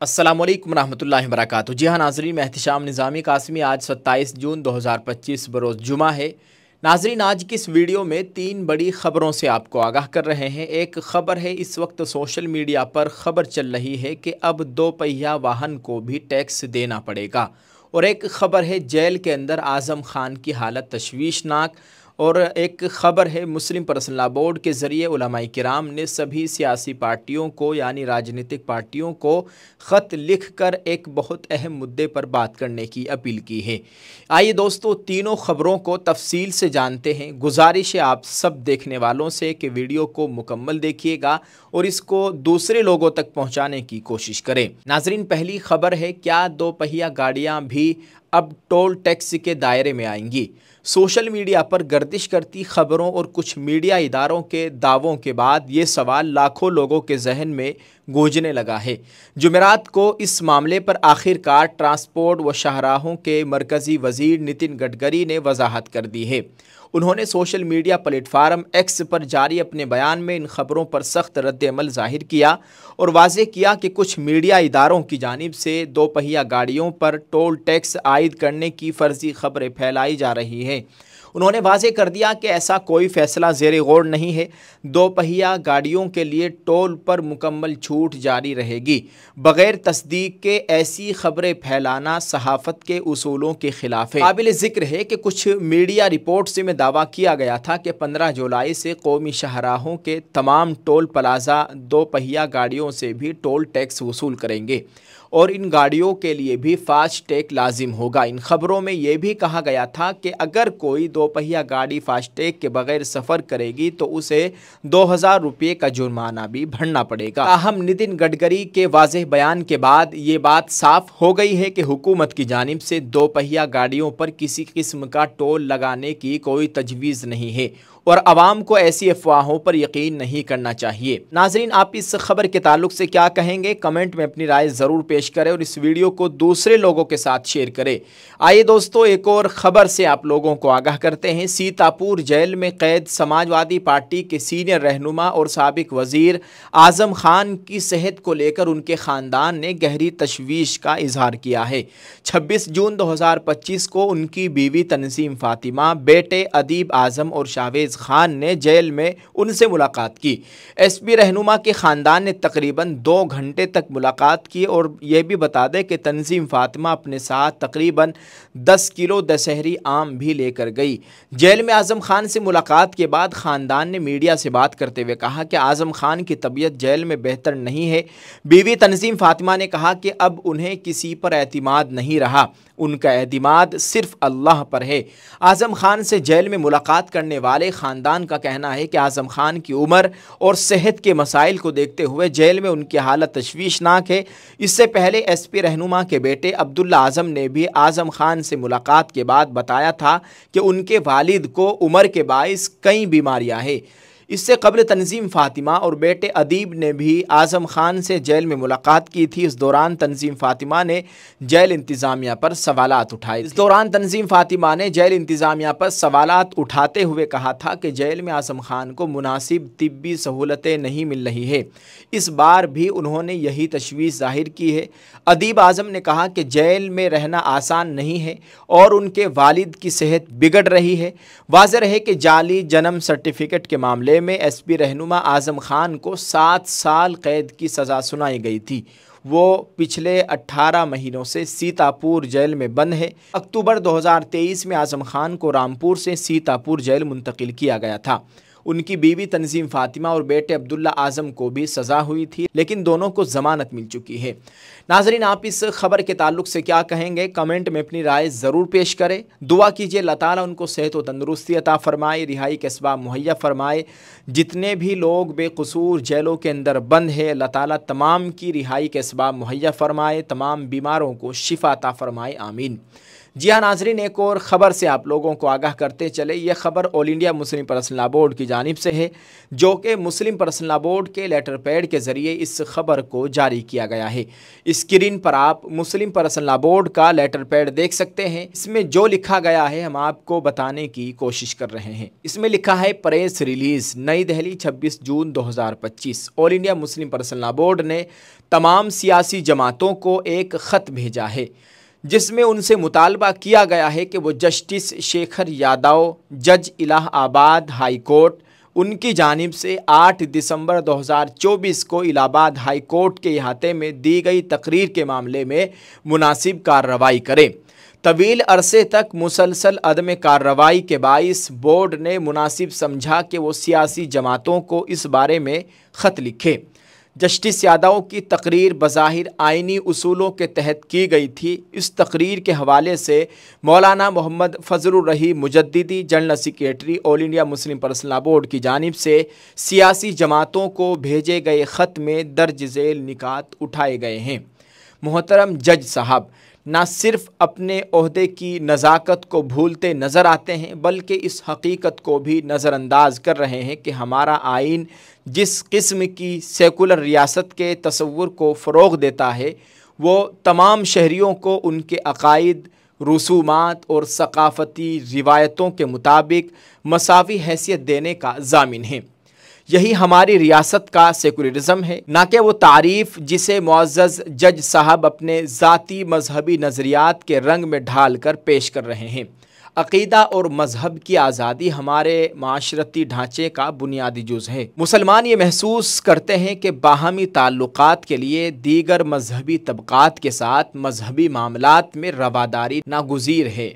अस्सलाम वालेकुम रहमतुल्लाहि व बरकातुहू। जी हाँ नाजरीन, मैं एहतिशाम निज़ामी कासमी। आज 27 जून 2025 बरोज़ जुमा है। नाजरीन, आज की इस वीडियो में 3 बड़ी ख़बरों से आपको आगाह कर रहे हैं। एक ख़बर है, इस वक्त सोशल मीडिया पर ख़बर चल रही है कि अब 2 पहिया वाहन को भी टैक्स देना पड़ेगा। और एक ख़बर है, जेल के अंदर आज़म खान की हालत तशवीशनाक। और एक ख़बर है, मुस्लिम पर्सनल लॉ बोर्ड के ज़रिए उलमाए किराम ने सभी सियासी पार्टियों को यानी राजनीतिक पार्टियों को ख़त लिख कर एक बहुत अहम मुद्दे पर बात करने की अपील की है। आइए दोस्तों, तीनों ख़बरों को तफसील से जानते हैं। गुजारिश है आप सब देखने वालों से कि वीडियो को मुकम्मल देखिएगा और इसको दूसरे लोगों तक पहुँचाने की कोशिश करें। नाजरीन, पहली ख़बर है, क्या 2 पहिया गाड़ियाँ भी अब टोल टैक्स के दायरे में आएंगी। सोशल मीडिया पर गर्दिश करती खबरों और कुछ मीडिया इदारों के दावों के बाद ये सवाल लाखों लोगों के जहन में गूंजने लगा है। जुमेरात को इस मामले पर आखिरकार ट्रांसपोर्ट व शाहराहों के मरकज़ी वज़ीर नितिन गडकरी ने वजाहत कर दी है। उन्होंने सोशल मीडिया प्लेटफार्म एक्स पर जारी अपने बयान में इन खबरों पर सख्त रद्द-ए-अमल ज़ाहिर किया और वाज़ेह किया कि कुछ मीडिया इदारों की जानिब से 2 पहिया गाड़ियों पर टोल टैक्स आयद करने की फ़र्ज़ी खबरें फैलाई जा रही हैं। उन्होंने वाज़ेह कर दिया कि ऐसा कोई फ़ैसला ज़ेरे गौर नहीं है। 2 पहिया गाड़ियों के लिए टोल पर मुकम्मल छूट जारी रहेगी। बग़ैर तस्दीक के ऐसी खबरें फैलाना सहाफ़त के उसूलों के ख़िलाफ़ है। काबिल ज़िक्र है कि कुछ मीडिया रिपोर्ट से में दावा किया गया था कि 15 जुलाई से कौमी शाहराहों के तमाम टोल प्लाज़ा 2 पहिया गाड़ियों से भी टोल टैक्स वसूल करेंगे और इन गाड़ियों के लिए भी फास्टैग लाजिम होगा। इन खबरों में यह भी कहा गया था कि अगर कोई 2 पहिया गाड़ी फास्टैग के बगैर सफ़र करेगी तो उसे 2000 रुपये का जुर्माना भी भरना पड़ेगा। ताहम नितिन गडकरी के वाज़ेह बयान के बाद ये बात साफ हो गई है कि हुकूमत की जानिब से 2 पहिया गाड़ियों पर किसी किस्म का टोल लगाने की कोई तजवीज़ नहीं है और आवाम को ऐसी अफवाहों पर यकीन नहीं करना चाहिए। नाजरीन, आप इस खबर के ताल्लुक से क्या कहेंगे, कमेंट में अपनी राय ज़रूर पेश करें और इस वीडियो को दूसरे लोगों के साथ शेयर करें। आइए दोस्तों, एक और ख़बर से आप लोगों को आगाह करते हैं। सीतापुर जेल में कैद समाजवादी पार्टी के सीनियर रहनुमा और साबिक वज़ीर आज़म खान की सेहत को लेकर उनके ख़ानदान ने गहरी तशवीश का इजहार किया है। 26 जून 2025 को उनकी बीवी तंजीम फ़ातिमा, बेटे अदीब आज़म और शाहवेज़ खान ने जेल में उनसे मुलाकात की। एसपी रहनुमा के ख़ानदान ने तकरीबन 2 घंटे तक मुलाकात की और यह भी बता दें कि तंजीम फ़ातिमा अपने साथ तकरीबन 10 किलो दशहरी आम भी लेकर गई। जेल में आज़म खान से मुलाकात के बाद ख़ानदान ने मीडिया से बात करते हुए कहा कि आज़म खान की तबीयत जेल में बेहतर नहीं है। बीवी तंजीम फ़ातिमा ने कहा कि अब उन्हें किसी पर एतमाद नहीं रहा, उनका एतमाद सिर्फ अल्लाह पर है। आज़म खान से जेल में मुलाकात करने वाले ख़ानदान का कहना है कि आज़म खान की उम्र और सेहत के मसाइल को देखते हुए जेल में उनकी हालत तशवीशनाक है। इससे पहले एसपी रहनुमा के बेटे अब्दुल्ला आज़म ने भी आज़म खान से मुलाकात के बाद बताया था कि उनके वालिद को उम्र के बाइस कई बीमारियाँ हैं। इससे कबल तंजीम फ़ातिमा और बेटे अदीब ने भी आज़म खान से जेल में मुलाकात की थी। इस दौरान तंजीम फ़ातिमा ने जेल इंतज़ामिया पर सवालात उठाए। इस दौरान तंजीम फ़ातिमा ने जेल इंतज़ामिया पर सवालात उठाते हुए कहा था कि जेल में आज़म खान को मुनासिब तिब्बी सहूलतें नहीं मिल रही है। इस बार भी उन्होंने यही तशवीश ज़ाहिर की है। अदीब आज़म ने कहा कि जेल में रहना आसान नहीं है और उनके वालिद की सेहत बिगड़ रही है। वाज़ेह रहे कि जाली जन्म सर्टिफिकेट के मामले में एसपी रहनुमा आज़म खान को 7 साल कैद की सज़ा सुनाई गई थी। वो पिछले 18 महीनों से सीतापुर जेल में बंद है। अक्टूबर 2023 में आज़म खान को रामपुर से सीतापुर जेल मुंतकिल किया गया था। उनकी बीवी तंजीम फ़ातिमा और बेटे अब्दुल्ला आज़म को भी सज़ा हुई थी, लेकिन दोनों को ज़मानत मिल चुकी है। नाज़रीन, आप इस खबर के ताल्लुक से क्या कहेंगे, कमेंट में अपनी राय ज़रूर पेश करें। दुआ कीजिए अल्लाह ताला उनको सेहत व तंदुरुस्ती अता फ़रमाए, रिहाई के असबाब मुहैया फ़रमाए। जितने भी लोग बेकसूर जेलों के अंदर बंद है, अल्लाह ताला तमाम की रिहाई के असबाब मुहैया फ़रमाए, तमाम बीमारों को शिफा अता फ़रमाए, आमीन। जी हाँ नाजरीन, एक और ख़बर से आप लोगों को आगाह करते चले। ये ख़बर all India Muslim personal law board की जानिब से है, जो कि मुस्लिम पर्सनल लॉ बोर्ड के लेटर पैड के ज़रिए इस ख़बर को जारी किया गया है। स्क्रीन पर आप मुस्लिम पर्सनल लॉ बोर्ड का लेटर पैड देख सकते हैं। इसमें जो लिखा गया है हम आपको बताने की कोशिश कर रहे हैं। इसमें लिखा है, प्रेस रिलीज़, नई दिल्ली 26 जून 2025। All India Muslim personal law board ने तमाम सियासी जमातों को एक ख़त भेजा है, जिसमें उनसे मुतालबा किया गया है कि वो जस्टिस शेखर यादव, जज इलाहाबाद हाई कोर्ट, उनकी जानिब से 8 दिसंबर 2024 को इलाहाबाद हाई कोर्ट के अहाते में दी गई तकरीर के मामले में मुनासिब कार्रवाई करें। तवील अरसे तक मुसलसल अदम कार्रवाई के बाइस बोर्ड ने मुनासिब समझा कि वो सियासी जमातों को इस बारे में ख़त लिखे। जस्टिस यादव की तकरीर बज़ाहिर आइनी उसूलों के तहत की गई थी। इस तकरीर के हवाले से मौलाना Mohammad Fazlur Rahim Mujaddidi, general secretary all India Muslim personal law board की जानिब से सियासी जमातों को भेजे गए ख़त में दर्ज झेल निकात उठाए गए हैं। मोहतरम जज साहब न सिर्फ अपने ओहदे की नज़ाकत को भूलते नज़र आते हैं, बल्कि इस हकीकत को भी नज़रअंदाज कर रहे हैं कि हमारा आइन जिस किस्म की सेकुलर रियासत के तसव्वुर को फ़रोग़ देता है, वो तमाम शहरियों को उनके अक़ाइद, रसूमात और सक़ाफ़ती रिवायतों के मुताबिक मसावी हैसियत देने का ज़ामिन है। यही हमारी रियासत का सेकुलरिज़म है, ना कि वो तारीफ़ जिसे मुअज़्ज़ज़ जज साहब अपने ज़ाती मजहबी नज़रियात के रंग में ढाल कर पेश कर रहे हैं। अक़ीदा और मज़हब की आज़ादी हमारे माशरती ढांचे का बुनियादी जुज़ है। मुसलमान ये महसूस करते हैं कि बाहमी ताल्लुक़ात के लिए दीगर मजहबी तबक़ात के साथ मजहबी मामलात में रवादारी नागुज़ीर है।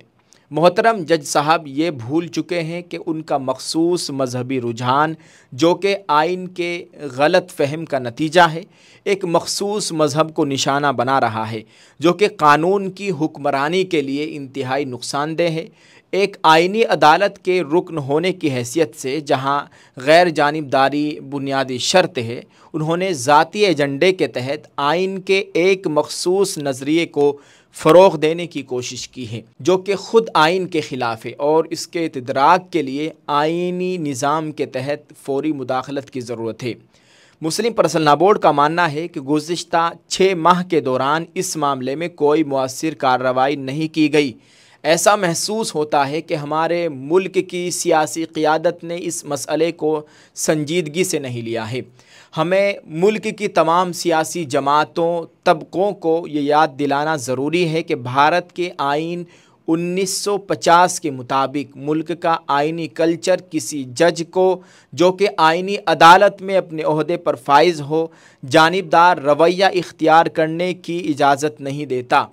मोहतरम जज साहब ये भूल चुके हैं कि उनका मखसूस मजहबी रुझान, जो कि आइन के गलत फ़हम का नतीजा है, एक मखसूस मज़हब को निशाना बना रहा है, जो कि कानून की हुक्मरानी के लिए इंतहाई नुकसानदेह है। एक आइनी अदालत के रुकन होने की हैसियत से जहाँ गैर जानिबदारी बुनियादी शर्त है, उन्होंने ज़ाती एजेंडे के तहत आइन के एक मखसूस नज़रिए को फ़रोग़ देने की कोशिश की है, जो कि ख़ुद आइन के ख़िलाफ़ है और इसके इतदराक के लिए आइनी निज़ाम के तहत फ़ौरी मुदाखलत की ज़रूरत है। मुस्लिम पर्सनल लॉ बोर्ड का मानना है कि गुज़िश्ता 6 माह के दौरान इस मामले में कोई मुअस्सिर कार्रवाई नहीं की गई। ऐसा महसूस होता है कि हमारे मुल्क की सियासी क़ियादत ने इस मसले को संजीदगी से नहीं लिया है। हमें मुल्क की तमाम सियासी जमातों, तबक़ों को ये याद दिलाना ज़रूरी है कि भारत के आइन 1950 के मुताबिक मुल्क का आइनी कल्चर किसी जज को, जो कि आइनी अदालत में अपने ओहदे पर फाइज हो, जानिबदार रवैया इख्तियार करने की इजाज़त नहीं देता।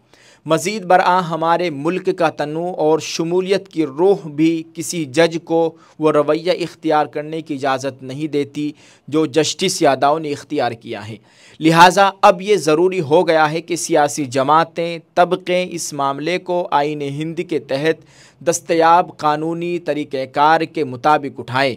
मज़ीद बरआं हमारे मुल्क का तन्नू और शमूलियत की रूह भी किसी जज को वो रवैया इख्तियार करने की इजाज़त नहीं देती जो जस्टिस यादव ने इख्तियार किया है। लिहाजा अब ये ज़रूरी हो गया है कि सियासी जमातें, तबक़े इस मामले को आइन हिंद के तहत दस्तयाब कानूनी तरीक़ेकार के मुताबिक उठाएँ।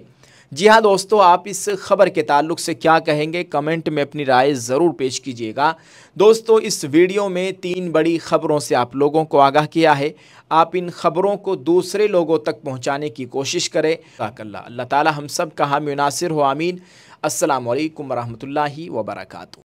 जी हाँ दोस्तों, आप इस ख़बर के ताल्लुक़ से क्या कहेंगे, कमेंट में अपनी राय ज़रूर पेश कीजिएगा। दोस्तों, इस वीडियो में 3 बड़ी ख़बरों से आप लोगों को आगाह किया है। आप इन ख़बरों को दूसरे लोगों तक पहुँचाने की कोशिश करें। अल्लाह ताला हम सब का हामी नासिर हो, आमीन। अस्सलामु अलैकुम वरहमतुल्लाहि वबरकातुहू।